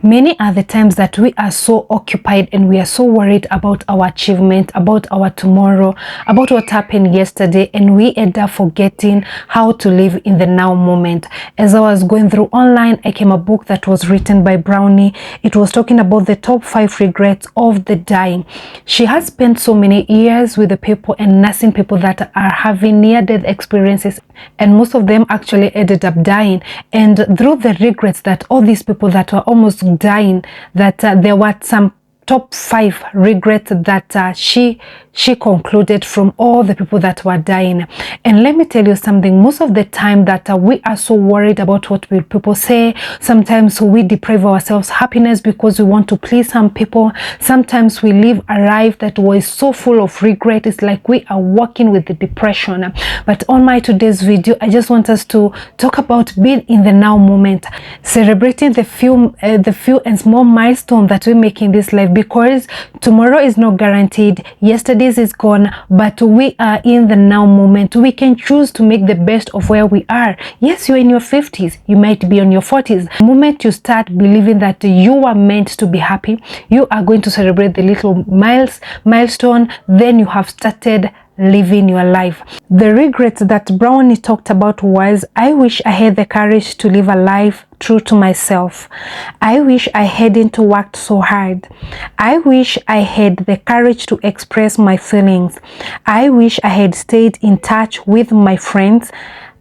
Many are the times that we are so occupied and we are so worried about our achievement, about our tomorrow, about what happened yesterday, and we end up forgetting how to live in the now moment. As I was going through online, I came a book that was written by Brownie. It was talking about the top 5 regrets of the dying. She has spent so many years with the people and nursing people that are having near-death experiences, and most of them actually ended up dying. And through the regrets that all these people that were almost dying, that there were some top 5 regrets that she concluded from all the people that were dying. And let me tell you something, most of the time that we are so worried about what will people say. Sometimes we deprive ourselves happiness because we want to please some people. Sometimes we live a life that was so full of regret. It's like we are walking with the depression. But on my today's video, I just want us to talk about being in the now moment, celebrating the few and small milestones that we make in this life, because tomorrow is not guaranteed, yesterday's is gone, but we are in the now moment. We can choose to make the best of where we are. Yes, you're in your 50s, you might be on your 40s. The moment you start believing that you are meant to be happy, you are going to celebrate the little milestone, then you have started living your life. The regrets that Brownie talked about was, I wish I had the courage to live a life true to myself. I wish I hadn't worked so hard. I wish I had the courage to express my feelings. I wish I had stayed in touch with my friends.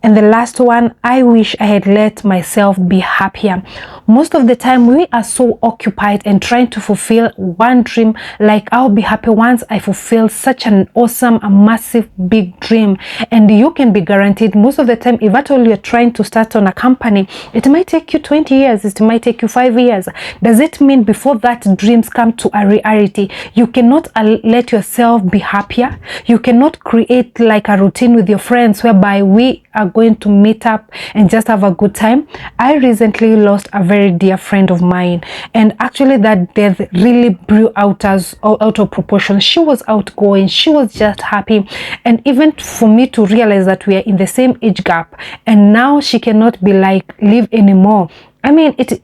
And the last one, I wish I had let myself be happier. Most of the time we are so occupied and trying to fulfill one dream, like I'll be happy once I fulfill such an awesome, a massive, big dream. And you can be guaranteed most of the time, if at all you're trying to start on a company, it might take you 20 years, it might take you 5 years. Does it mean before that dreams come to a reality, you cannot let yourself be happier? You cannot create like a routine with your friends whereby we are going to meet up and just have a good time? I recently lost a very dear friend of mine, and actually that death really blew out of proportion. She was outgoing, she was just happy, and even for me to realize that we are in the same age gap and now she cannot be like live anymore. I mean it,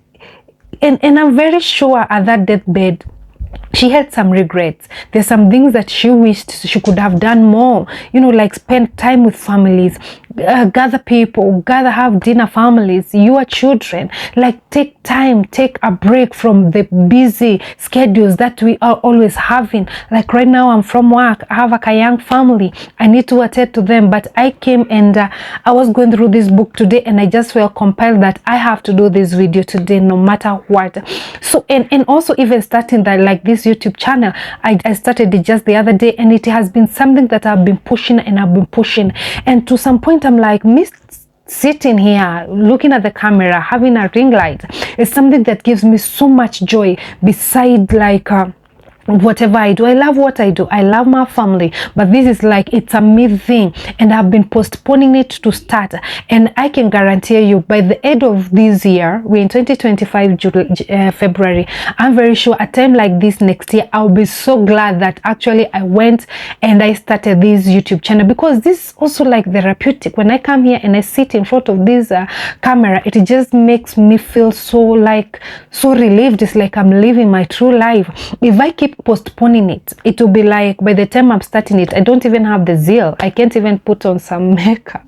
and I'm very sure at that deathbed she had some regrets. There's some things that she wished she could have done more, you know, like spend time with families, gather people, have dinner families, your children, like take time, take a break from the busy schedules that we are always having. Like right now I'm from work, I have a young family, I need to attend to them, but I came and I was going through this book today and I just felt compelled that I have to do this video today no matter what. So and also even starting that like this YouTube channel, I started it just the other day, and it has been something that I've been pushing, and to some point I'm like, sitting here looking at the camera, having a ring light is something that gives me so much joy, beside like whatever I do. I love what I do, I love my family, but this is like, it's a me thing, and I've been postponing it to start. And I can guarantee you by the end of this year, we're in 2025 February, I'm very sure a time like this next year I'll be so glad that actually I went and I started this YouTube channel, because this is also like therapeutic. When I come here and I sit in front of this camera, it just makes me feel so relieved. It's like I'm living my true life. If I keep postponing it, it will be like by the time I'm starting it, I don't even have the zeal. I can't even put on some makeup,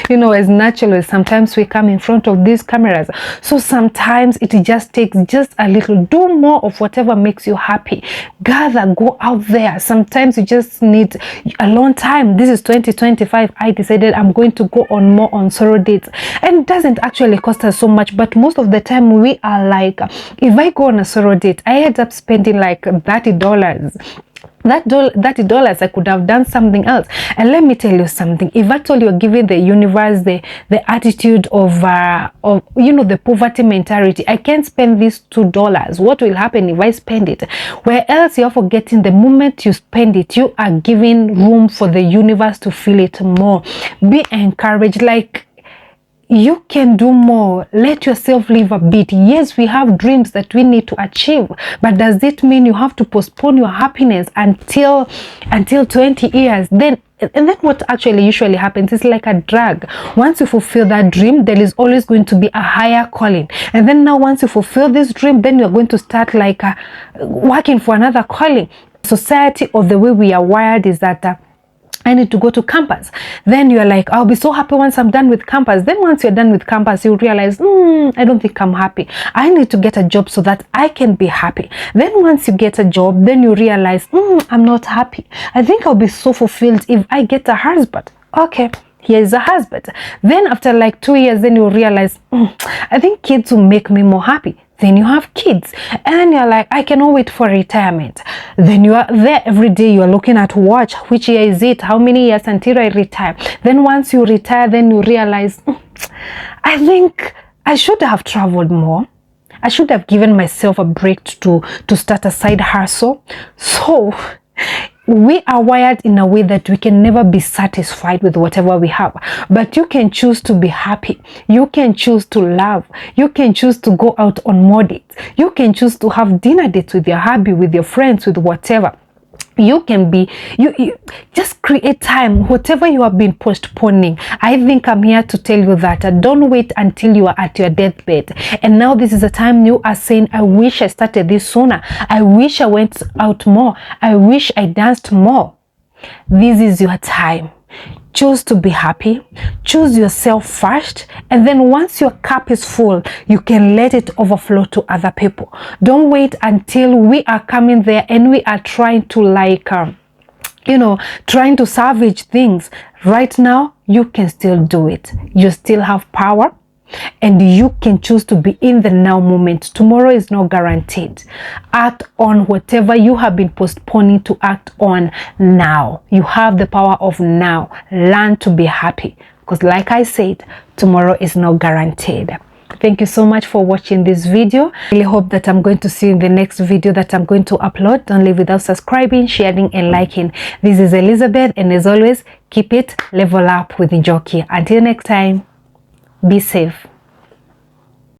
you know, as natural as sometimes we come in front of these cameras. So sometimes it just takes just a little. Do more of whatever makes you happy. Gather, go out there. Sometimes you just need a long time. This is 2025. I decided I'm going to go on more on solo dates, and it doesn't actually cost us so much, but most of the time we are like, if I go on a solo date, I end up spending like $30. That $30 I could have done something else. And let me tell you something, if at all you're giving the universe the attitude of you know, the poverty mentality, I can't spend this $2, what will happen if I spend it? Where else you're forgetting, the moment you spend it, you are giving room for the universe to feel it more. Be encouraged. Like, You can do more. Let yourself live a bit. Yes, we have dreams that we need to achieve, but does it mean you have to postpone your happiness until 20 years? And then what actually usually happens is like a drug. Once you fulfill that dream, there is always going to be a higher calling. And then now once you fulfill this dream, then you're going to start like working for another calling. Society, or the way we are wired, is that I need to go to campus. Then you're like, I'll be so happy once I'm done with campus. Then once you're done with campus, you realize, I don't think I'm happy. I need to get a job so that I can be happy. Then once you get a job, then you realize, I'm not happy. I think I'll be so fulfilled if I get a husband. Okay, here is a husband. Then after like 2 years, then you realize, I think kids will make me more happy. Then you have kids, and then you're like, I cannot wait for retirement. Then you are there every day, you are looking at watch, which year is it, how many years until I retire. Then once you retire, then you realize, I think I should have traveled more. I should have given myself a break to start a side hustle. So we are wired in a way that we can never be satisfied with whatever we have, but you can choose to be happy. You can choose to love. You can choose to go out on more dates. You can choose to have dinner dates with your hubby, with your friends, with whatever. You can be, you just create time, whatever you have been postponing. I think I'm here to tell you that don't wait until you are at your deathbed. And now this is a time you are saying, I wish I started this sooner. I wish I went out more. I wish I danced more. This is your time. Choose to be happy. Choose yourself first, and then once your cup is full, you can let it overflow to other people. Don't wait until we are coming there and we are trying to like trying to salvage things. Right now you can still do it. You still have power, and you can choose to be in the now moment. Tomorrow is not guaranteed. Act on whatever you have been postponing to act on now. You have the power of now. Learn to be happy, because like I said, tomorrow is not guaranteed. Thank you so much for watching this video. I really hope that I'm going to see you in the next video that I'm going to upload. Don't leave without subscribing, sharing and liking. This is Elizabeth, and as always, keep it level up with Njoki. Until next time, be safe.